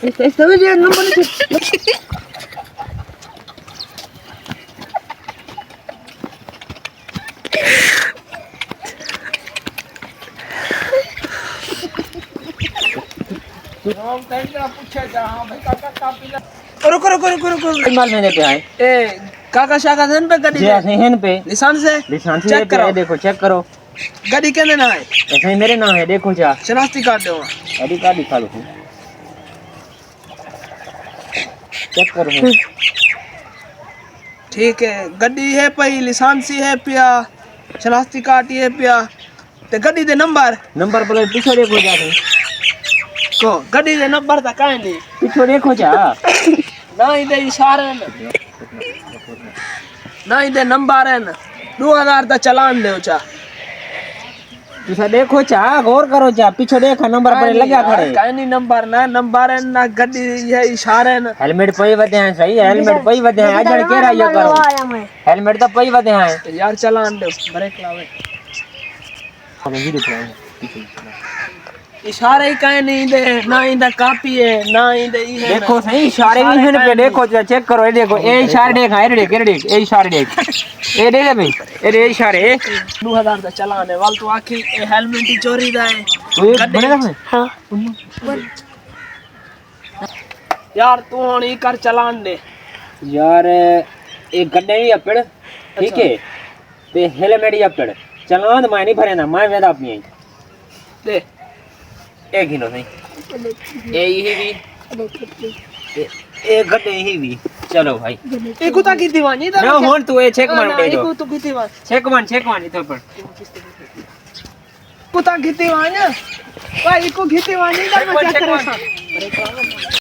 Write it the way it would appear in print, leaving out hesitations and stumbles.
समझ गया नंबर नहीं रुको रुको रुको रुको माल मैंने पे आए ए काका शाका धन पे गड्डी जी ऐसे हैं पे निशान से चेक करो, देखो चेक करो। गड्डी कहने ना है ऐसे ही मेरे नाम है, देखो जा शनाख्ती कार्ड दो आईडी कार्ड दिखा लो, चेक करो। ठीक है गड्डी है पई लाइसेंसी है पिया शनाख्ती कार्ड है पिया ते गड्डी दे नंबर प्लेट पीछे देखो जा को गड्डी दे नंबर ता काई नहीं पीछे देखो जा ना इधे इशारे ना इधे नंबर है ना 2000 ता चलान दे चा तुसा देखो चा गौर करो चा पीछे देखा नंबर पर लगा खड़े काई नहीं नंबर है ना गड्डी ये इशारे ना हेलमेट पई वदे हैं सही हेलमेट पई वदे हैं अजण केरा यो करो हेलमेट तो पई वदे हैं यार चलान दे ब्रेक लावे इशारे ही काई नहीं दे ना इंदा कॉपी है ना इंदे ई है देखो सही इशारे भी हैं पे देखो चेक करो ये देखो ए इशारे देख है देख ए इशारे देख ए देख भाई ए इशारे 2000 दा चलान है वाल तो आखिर ए हेलमेट ही चोरी दा है तो ये बने रखे हां यार तू हुन ई कर चलान दे यार एक गड्ढे ही अपड़ ठीक है ते हेलमेट ही अपड़ चलान मैं नहीं भरे ना मैं वेदा अपनी दे एक किलो नहीं ए ही भी एक गड्ढे ही भी चलो भाई ए कुता की दीवानी दा ना होन तू ए चेक मान दे दो तू की दीवानी चेक मान इधर पर कुता की दीवानी भाई को की दीवानी दा क्या करे